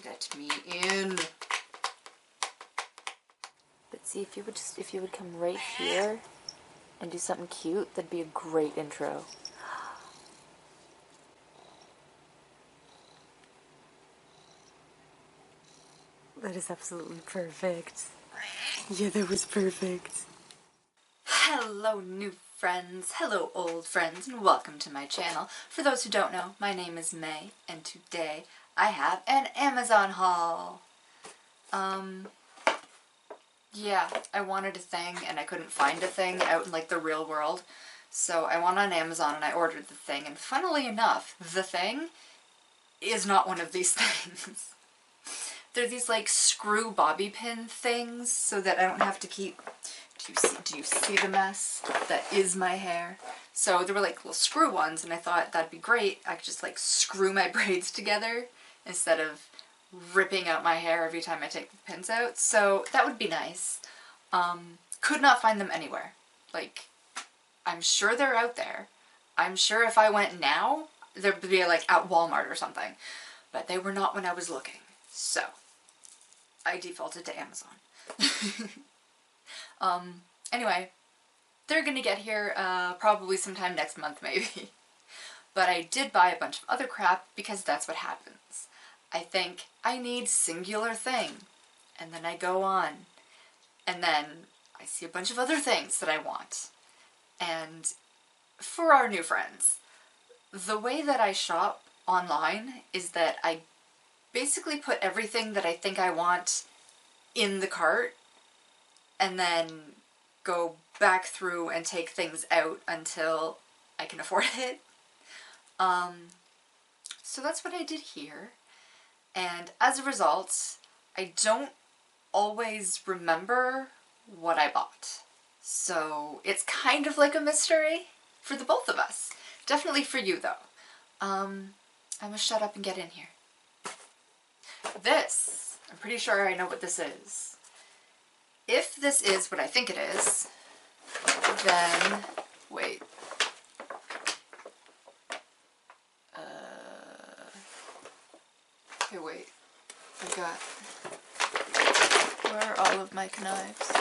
Let me in. But see, if you would come right here and do something cute, that'd be a great intro. That is absolutely perfect. Yeah, that was perfect. Hello, new friends. Hello, old friends, and welcome to my channel. For those who don't know, my name is May, and today I have an Amazon haul. Yeah, I wanted a thing, and I couldn't find a thing out in, like, the real world. So I went on Amazon and I ordered the thing, and funnily enough, the thing is not one of these things. They're these, like, screw bobby pin things so that I don't have to keep... Do you see the mess that is my hair? So there were, like, little screw ones, and I thought that'd be great. I could just, like, screw my braids together instead of ripping out my hair every time I take the pins out. So that would be nice. Could not find them anywhere. Like, I'm sure they're out there. I'm sure if I went now, they'd be, like, at Walmart or something. But they were not when I was looking. So I defaulted to Amazon. Anyway, they're gonna get here probably sometime next month, maybe. But I did buy a bunch of other crap because that's what happens. I think I need singular thing, and then I go on, and then I see a bunch of other things that I want. And for our new friends, the way that I shop online is that I basically put everything that I think I want in the cart and then go back through and take things out until I can afford it. So that's what I did here. And as a result, I don't always remember what I bought. So it's kind of like a mystery for the both of us. Definitely for you, though. I'm gonna shut up and get in here. This, I'm pretty sure I know what this is. If this is what I think it is, then, wait. Okay, wait. Where are all of my knives?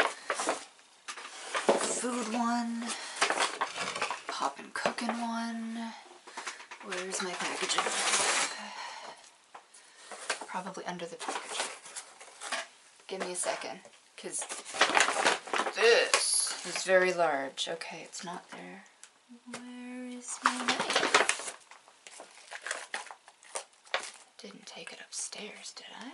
Food one, poppin' cooking one. Where's my packaging? Probably under the packaging. Give me a second, because this is very large. Okay, it's not there. Where is my knife? Didn't take it upstairs, did I?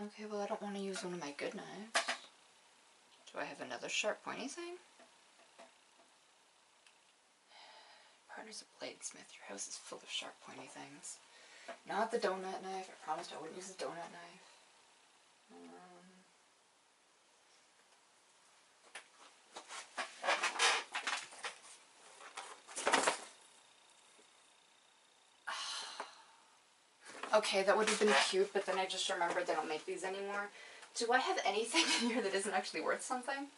Okay, well, I don't want to use one of my good knives. Do I have another sharp pointy thing? Partner's a bladesmith. Your house is full of sharp pointy things. Not the donut knife. I promised I wouldn't use the donut knife. Okay, that would have been cute, but then I just remembered they don't make these anymore. Do I have anything in here that isn't actually worth something?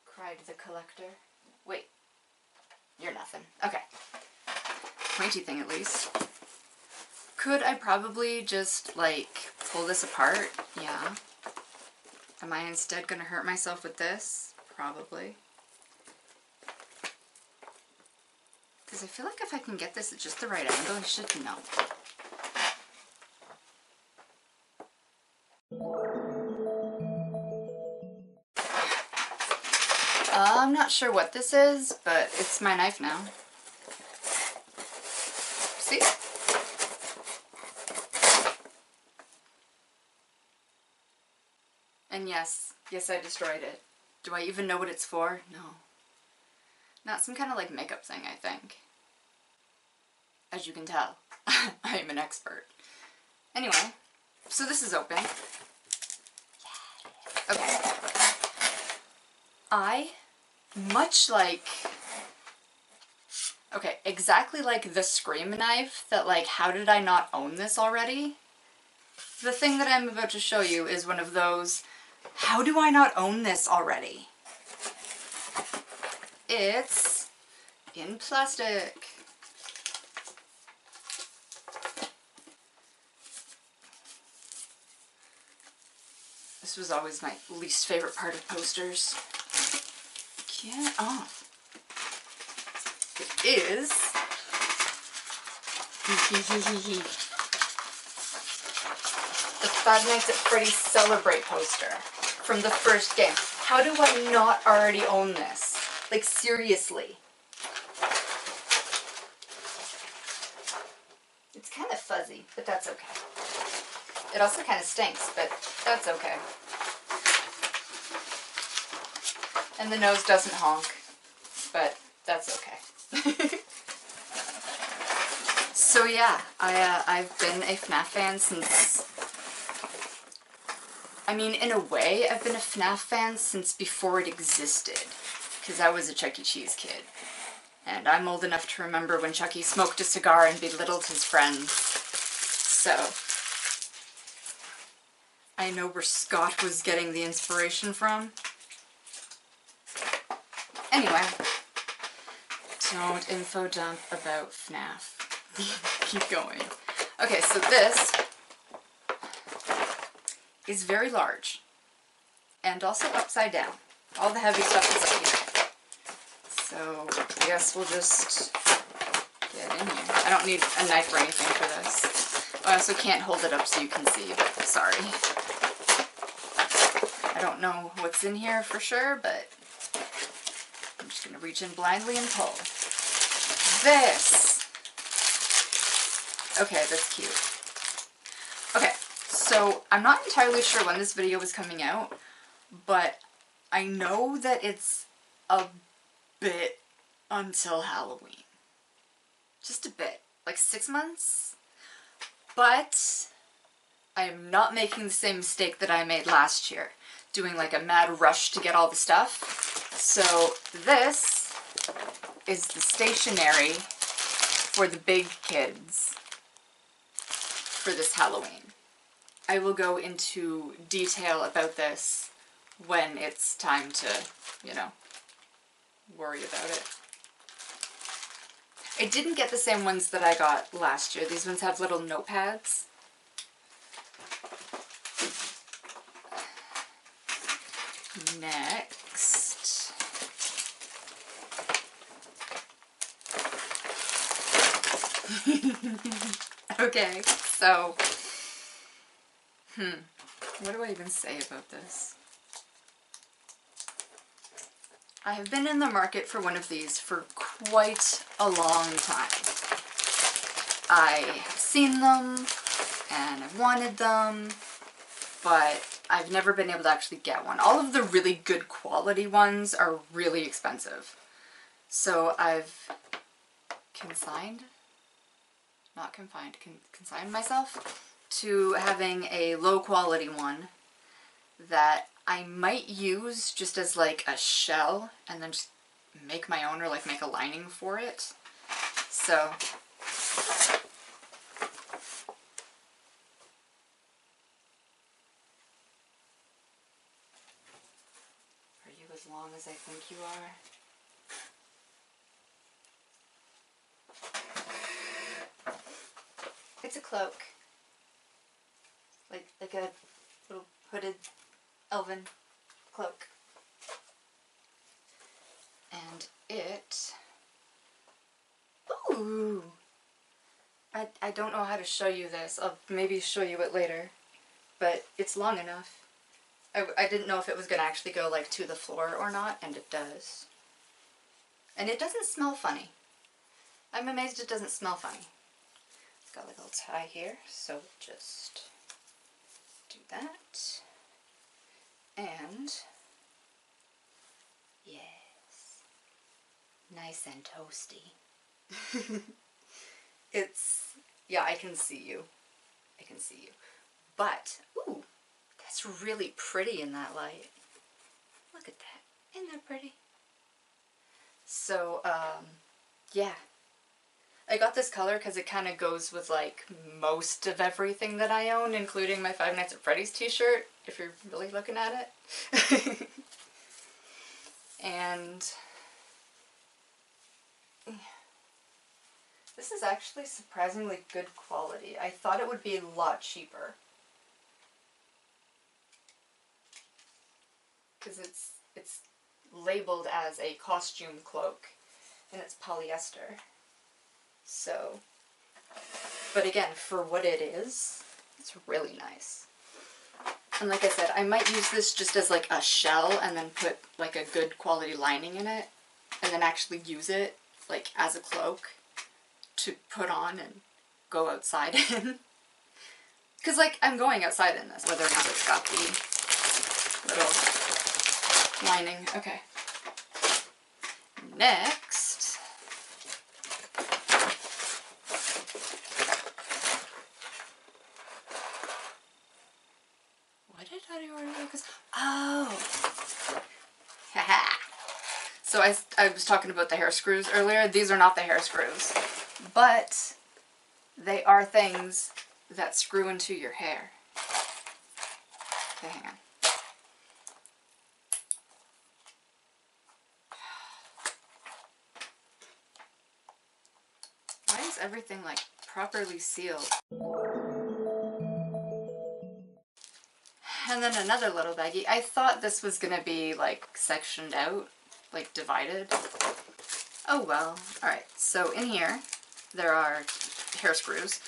Cried the collector. Wait. You're nothing. Okay. Pointy thing, at least. Could I probably just, like, pull this apart? Yeah. Am I instead gonna hurt myself with this? Probably. Because I feel like if I can get this at just the right angle, I should know. I'm not sure what this is, but it's my knife now. See? And yes, I destroyed it. Do I even know what it's for? No. Not some kind of, like, makeup thing, I think. As you can tell, I am an expert. Anyway, so this is open. Okay. Much like... Okay, exactly like the Scream knife that, like, how did I not own this already? The thing that I'm about to show you is one of those, how do I not own this already? it's in plastic. This was always my least favorite part of posters. Get off. It is the Five Nights at Freddy's Celebrate poster from the first game. How do I not already own this? Like, seriously. It's kind of fuzzy, but that's okay. It also kind of stinks, but that's okay. And the nose doesn't honk, but that's okay. So yeah, I've been a FNAF fan since... I mean, in a way, I've been a FNAF fan since before it existed, because I was a Chuck E. Cheese kid. And I'm old enough to remember when Chucky smoked a cigar and belittled his friends. So, I know where Scott was getting the inspiration from. Anyway, don't info dump about FNAF. Keep going. Okay, so this is very large, and also upside down. All the heavy stuff is up here. So, I guess we'll just get in here. I don't need a knife or anything for this. I also can't hold it up so you can see, but sorry. I don't know what's in here for sure, but I'm just gonna reach in blindly and pull. This! Okay, that's cute. Okay. So, I'm not entirely sure when this video is coming out, but I know that it's a bit until Halloween. Just a bit. Like 6 months? But I am not making the same mistake that I made last year, doing like a mad rush to get all the stuff. So this is the stationery for the big kids for this Halloween. I will go into detail about this when it's time to, you know, worry about it. I didn't get the same ones that I got last year. These ones have little notepads. Next. Okay, so... what do I even say about this? I have been in the market for one of these for quite a long time. I have seen them, and I've wanted them, but I've never been able to actually get one. All of the really good quality ones are really expensive. So I've consigned myself to having a low quality one that I might use just as like a shell and then just make my own or like make a lining for it. So are you as long as I think you are? It's a cloak. Like a little hooded elven cloak. And it... Ooh! I don't know how to show you this. I'll maybe show you it later. But it's long enough. I didn't know if it was going to actually go like to the floor or not, and it does. And it doesn't smell funny. I'm amazed it doesn't smell funny. It's got like a little tie here, so just do that. And yes, nice and toasty. It's, yeah, I can see you. I can see you. But, ooh, that's really pretty in that light. Look at that. Isn't that pretty? So, yeah. I got this color because it kind of goes with, like, most of everything that I own, including my Five Nights at Freddy's t-shirt, if you're really looking at it. And This is actually surprisingly good quality. I thought it would be a lot cheaper. Because it's labeled as a costume cloak, and it's polyester. So, but again, for what it is, it's really nice. And like I said, I might use this just as like a shell and then put like a good quality lining in it, and then actually use it like as a cloak to put on and go outside in. Because like I'm going outside in this, whether or not it's got the little lining. Okay. Next, what did I order? Oh, haha. So I was talking about the hair screws earlier. These are not the hair screws, but they are things that screw into your hair. Okay, hang on. Why is everything like properly sealed? And then another little baggie. I thought this was gonna be like sectioned out, like divided. Oh well. Alright, so in here there are hair screws.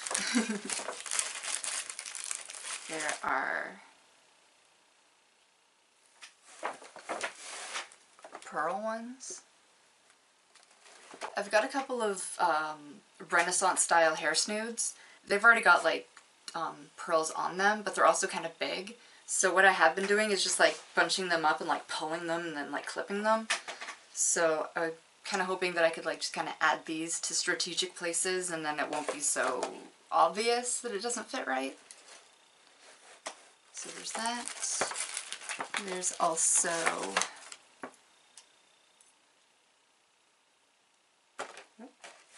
There are pearl ones. I've got a couple of Renaissance style hair snoods. They've already got like pearls on them, but they're also kind of big. So what I have been doing is just like bunching them up and like pulling them and then like clipping them. So I'm kind of hoping that I could like just kind of add these to strategic places, and then it won't be so obvious that it doesn't fit right. So there's that. There's also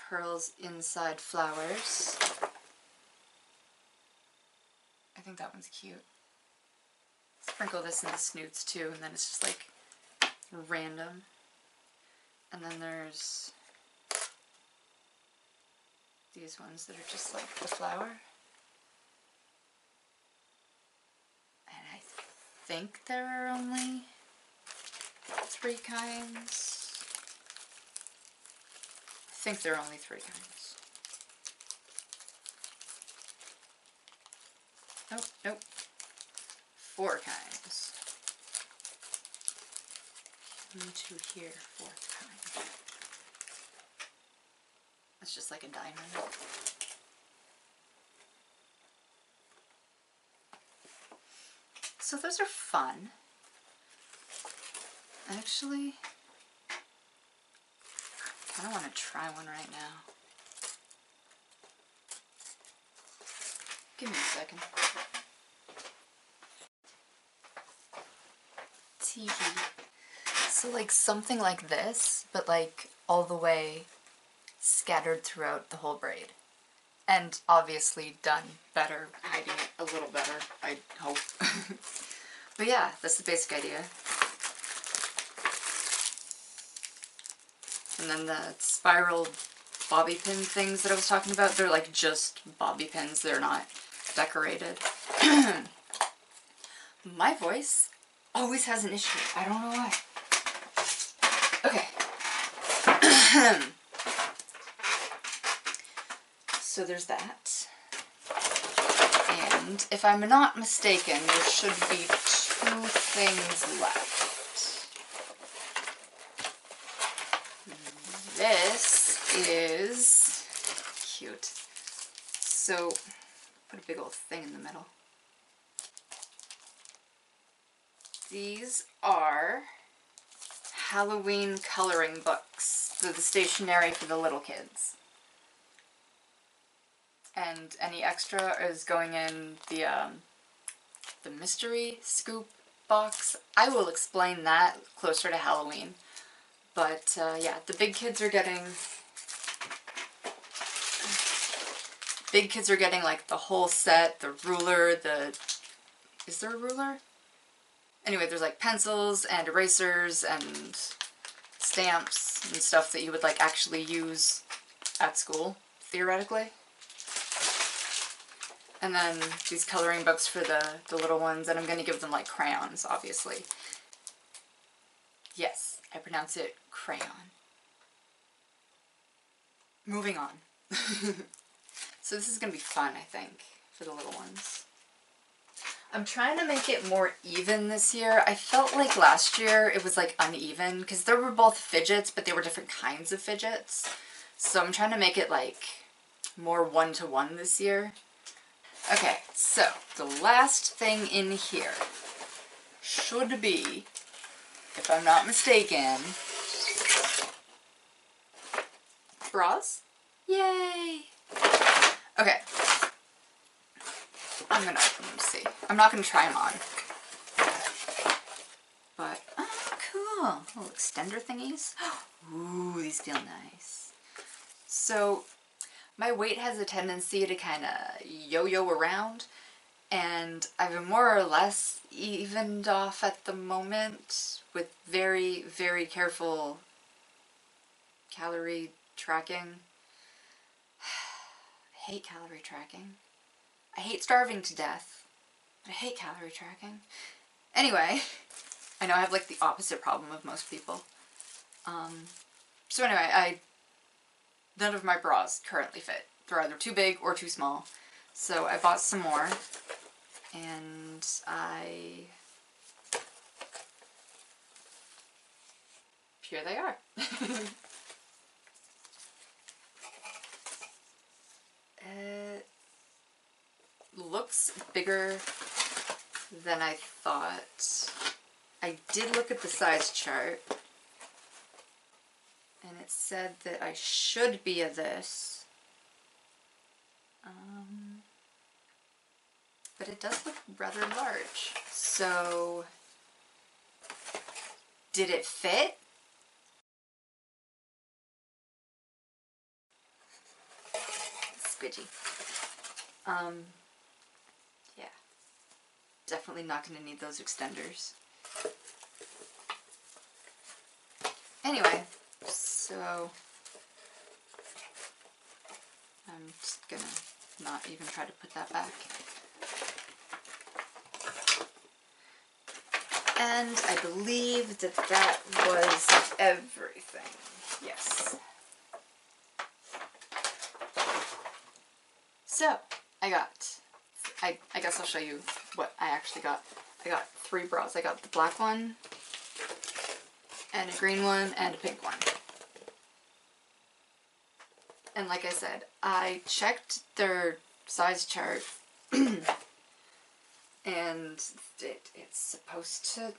pearls inside flowers. I think that one's cute. Sprinkle this in the snoods too, and then it's just like random. And then there's these ones that are just like the flower. And I think there are only 3 kinds. I think there are only 3 kinds. Nope, nope. 4 kinds. 1, 2 here, 4th kind. It's just like a diamond. So those are fun. Actually, I kind of want to try one right now. Give me a second. TV. So like something like this, but like all the way scattered throughout the whole braid. And obviously done better, hiding it a little better, I hope. But yeah, that's the basic idea. And then the spiral bobby pin things that I was talking about, they're like just bobby pins, they're not decorated. My voice always has an issue. I don't know why. Okay. So there's that. And if I'm not mistaken, there should be 2 things left. This is cute. So, put a big old thing in the middle. These are Halloween coloring books. They're the stationery for the little kids. And any extra is going in the mystery scoop box. I will explain that closer to Halloween. But yeah, the big kids are getting like the whole set, the ruler, is there a ruler? Anyway, there's like pencils and erasers and stamps and stuff that you would like actually use at school. theoretically. And then these coloring books for the little ones, and I'm going to give them like crayons, obviously. Yes, I pronounce it crayon. Moving on. So this is going to be fun, I think, for the little ones. I'm trying to make it more even this year. I felt like last year it was like uneven because there were both fidgets, but they were different kinds of fidgets. So I'm trying to make it like more one-to-one this year. Okay, so the last thing in here should be, if I'm not mistaken, bras? Yay! Okay. I'm gonna open them to see. I'm not gonna try them on. But, oh, cool. Little extender thingies. Ooh, these feel nice. So, my weight has a tendency to kind of yo-yo around, and I've been more or less evened off at the moment with very, very careful calorie tracking. I hate calorie tracking. I hate starving to death, but I hate calorie tracking. Anyway, I know I have like the opposite problem of most people. So anyway, none of my bras currently fit. They're either too big or too small. So I bought some more, and here they are. Looks bigger than I thought. I did look at the size chart, and it said that I should be a this. But it does look rather large. So, did it fit? Squidgy. Yeah. Definitely not going to need those extenders. Anyway, so I'm just gonna not even try to put that back. And I believe that that was everything. Yes. So, I guess I'll show you what I actually got. I got 3 bras. I got the black one, and a green one, and a pink one. And like I said, I checked their size chart, and it's supposed to.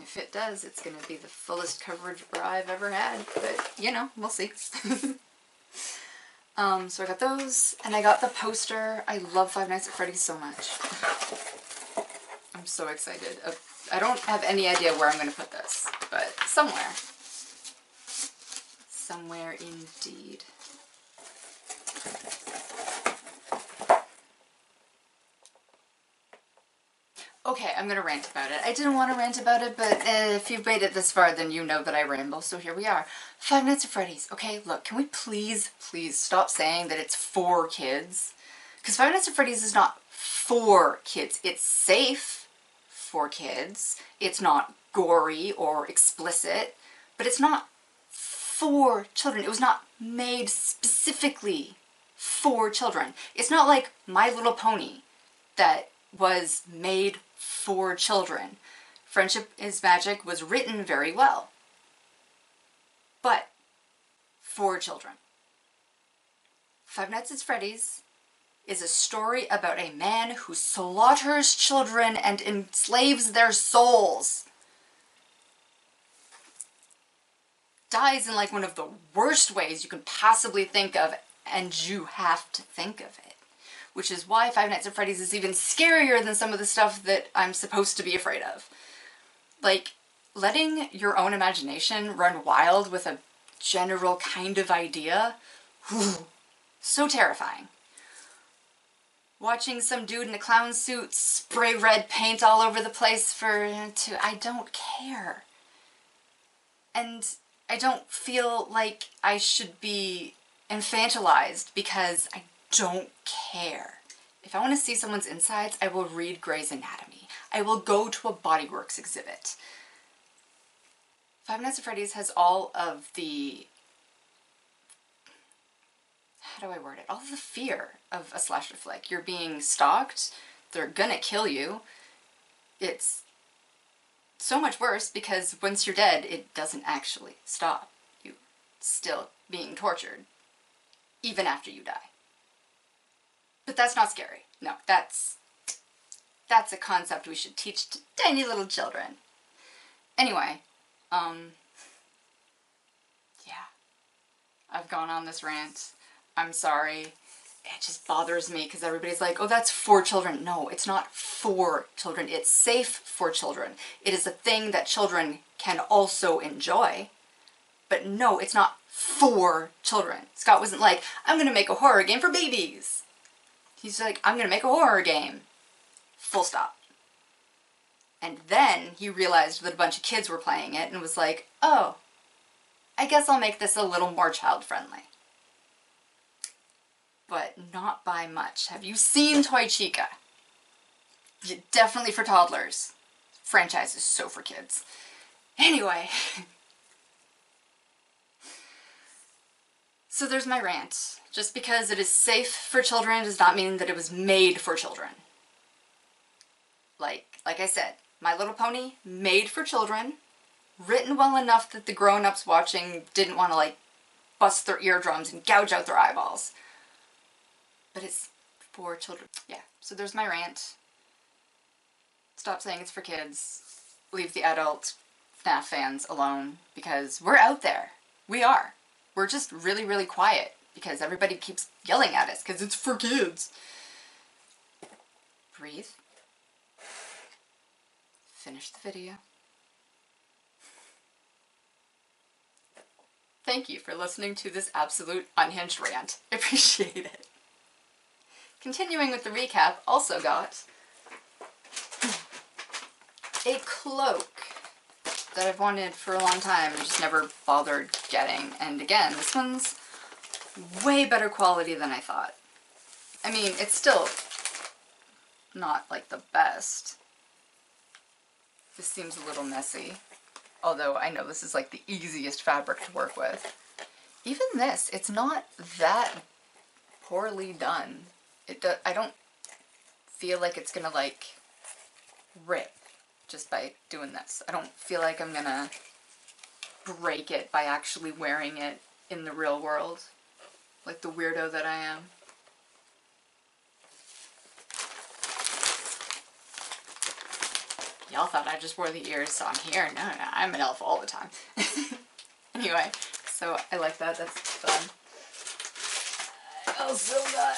If it does, it's going to be the fullest coverage bra I've ever had, but, you know, we'll see. So I got those, and I got the poster. I love Five Nights at Freddy's so much. I'm so excited. I don't have any idea where I'm going to put this, but somewhere. Somewhere indeed. Okay, I'm gonna rant about it. I didn't want to rant about it, but if you've made it this far, then you know that I ramble, so here we are. Five Nights at Freddy's. Okay, look, can we please stop saying that it's for kids? Because Five Nights at Freddy's is not for kids. It's safe for kids. It's not gory or explicit, but it's not for children. It was not made specifically for children. It's not like My Little Pony that was made for children. Friendship is Magic was written very well, but for children. Five Nights at Freddy's is a story about a man who slaughters children and enslaves their souls. Dies in like one of the worst ways you can possibly think of, and you have to think of it. Which is why Five Nights at Freddy's is even scarier than some of the stuff that I'm supposed to be afraid of. Like, letting your own imagination run wild with a general kind of idea, whew, so terrifying. Watching some dude in a clown suit spray red paint all over the place I don't care. And I don't feel like I should be infantilized because I don't care. If I want to see someone's insides, I will read Grey's Anatomy. I will go to a Body Works exhibit. Five Nights at Freddy's has all of the, how do I word it? All of the fear of a slasher flick. You're being stalked, they're gonna kill you. It's so much worse because once you're dead, it doesn't actually stop. You're still being tortured, even after you die. But that's not scary. No, that's a concept we should teach to tiny little children. Anyway, yeah. I've gone on this rant. I'm sorry. It just bothers me because everybody's like, oh, that's for children. No, it's not for children. It's safe for children. It is a thing that children can also enjoy. But no, it's not for children. Scott wasn't like, I'm gonna make a horror game for babies. He's like, I'm gonna make a horror game. Full stop. And then he realized that a bunch of kids were playing it and was like, oh, I guess I'll make this a little more child-friendly. But not by much. Have you seen Toy Chica? Definitely for toddlers. Franchise is so for kids. Anyway. So there's my rant. Just because it is safe for children does not mean that it was made for children. Like I said, My Little Pony, made for children, written well enough that the grown-ups watching didn't want to, like, bust their eardrums and gouge out their eyeballs. But it's for children. Yeah, so there's my rant. Stop saying it's for kids. Leave the adult FNAF fans alone, because we're out there. We are. We're just really, really quiet, because everybody keeps yelling at us, because it's for kids. Breathe. Finish the video. Thank you for listening to this absolute unhinged rant. I appreciate it. Continuing with the recap, also got a cloak that I've wanted for a long time and just never bothered getting. And again, this one's way better quality than I thought. I mean, it's still not like the best. This seems a little messy, although I know this is like the easiest fabric to work with. Even this, it's not that poorly done. I don't feel like it's gonna like rip just by doing this. I don't feel like I'm gonna break it by actually wearing it in the real world, like the weirdo that I am. Y'all thought I just wore the ears, so I'm here. No, I'm an elf all the time. Anyway, so I like that. That's fun. I also got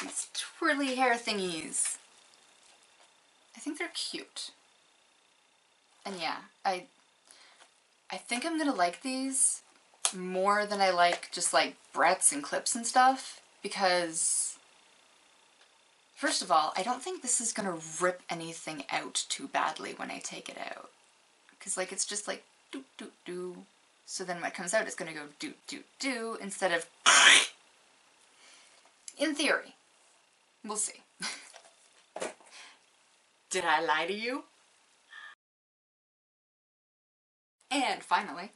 these twirly hair thingies. I think they're cute. And yeah, I think I'm gonna like these more than I like just like Bretts and clips and stuff, because first of all, I don't think this is gonna rip anything out too badly when I take it out. Because like it's just like doo doo doo. So then when it comes out it's gonna go doo doo doo instead of in theory. We'll see. Did I lie to you? And finally,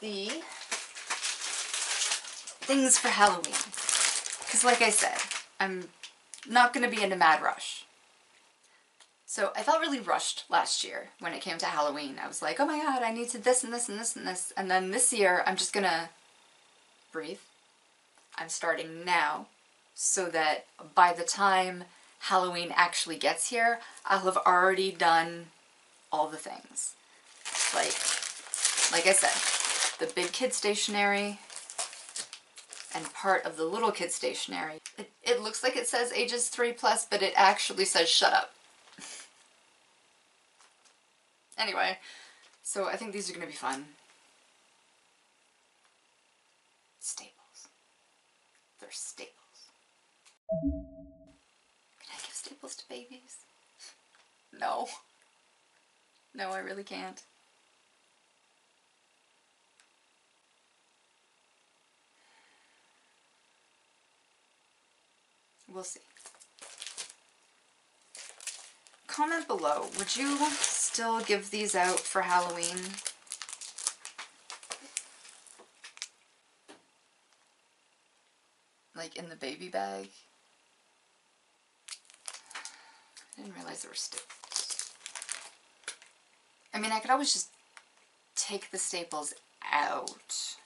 the things for Halloween. Because like I said, I'm not going to be in a mad rush. So I felt really rushed last year when it came to Halloween. I was like, oh my god, I need to this and this and this and this. And then this year, I'm just gonna breathe. I'm starting now, so that by the time Halloween actually gets here, I'll have already done all the things. Like I said, the big kid stationery and part of the little kid stationery. It looks like it says ages 3+, but it actually says shut up. Anyway, so I think these are gonna be fun. Staples. They're staples. Can I give staples to babies? No. No, I really can't. We'll see. Comment below, would you still give these out for Halloween? Like in the baby bag? I didn't realize there were staples. I mean, I could always just take the staples out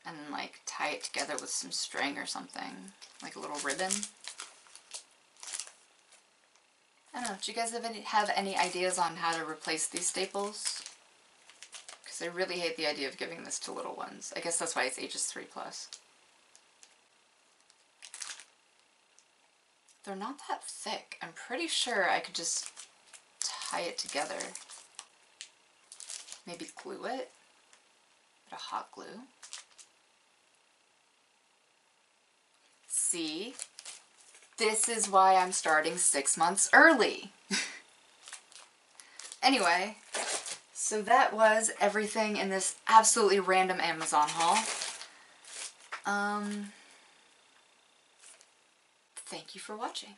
and like tie it together with some string or something, like a little ribbon. I don't know, do you guys have any ideas on how to replace these staples? Because I really hate the idea of giving this to little ones. I guess that's why it's ages 3+. They're not that thick. I'm pretty sure I could just tie it together. Maybe glue it. Bit of hot glue. See? This is why I'm starting 6 months early. Anyway, so that was everything in this absolutely random Amazon haul. Thank you for watching.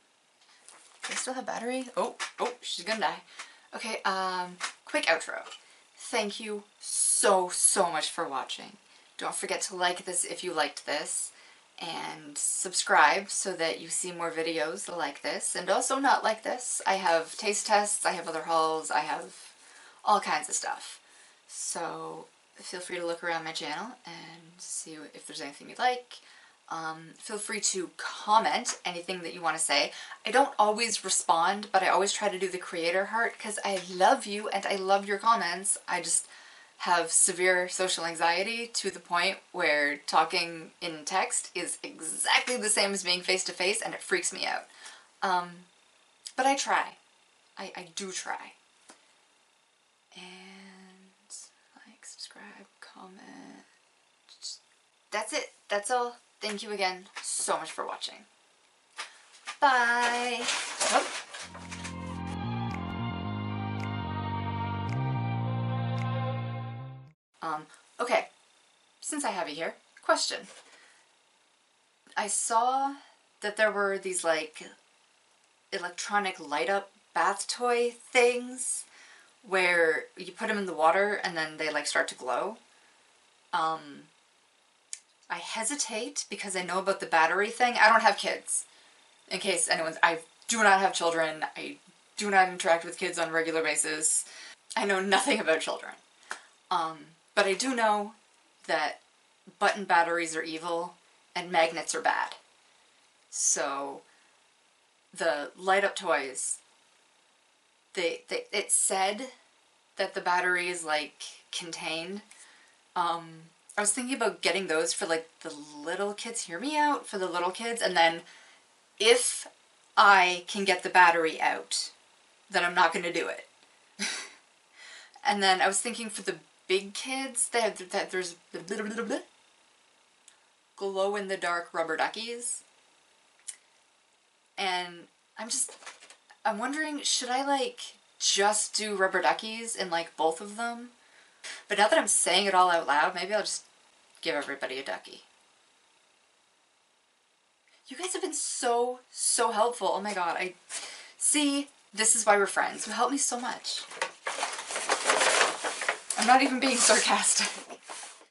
Do I still have battery? Oh, she's gonna die. Okay, quick outro. Thank you so much for watching. Don't forget to like this if you liked this, and subscribe so that you see more videos like this, and also not like this. I have taste tests, I have other hauls, I have all kinds of stuff. So feel free to look around my channel and see if there's anything you like. Feel free to comment anything that you want to say. I don't always respond, but I always try to do the creator heart because I love you and I love your comments. I just have severe social anxiety to the point where talking in text is exactly the same as being face to face, and it freaks me out. But I try. I do try. And like, subscribe, comment. That's it. That's all. Thank you again so much for watching. Bye! Oh. Okay, since I have you here, question. I saw that there were these like electronic light up bath toy things where you put them in the water and then they like start to glow. I hesitate because I know about the battery thing. I don't have kids. In case anyone's, I do not have children. I do not interact with kids on a regular basis. I know nothing about children. But I do know that button batteries are evil and magnets are bad. So the light up toys, it said that the battery is like contained. I was thinking about getting those for like the little kids, hear me out, for the little kids, and then if I can get the battery out, then I'm not going to do it. And then I was thinking for the big kids, there's glow-in-the-dark rubber duckies. And I'm wondering, should I like just do rubber duckies in like both of them? But now that I'm saying it all out loud, maybe I'll just give everybody a ducky. You guys have been so helpful. Oh my god, see, this is why we're friends. You helped me so much. I'm not even being sarcastic.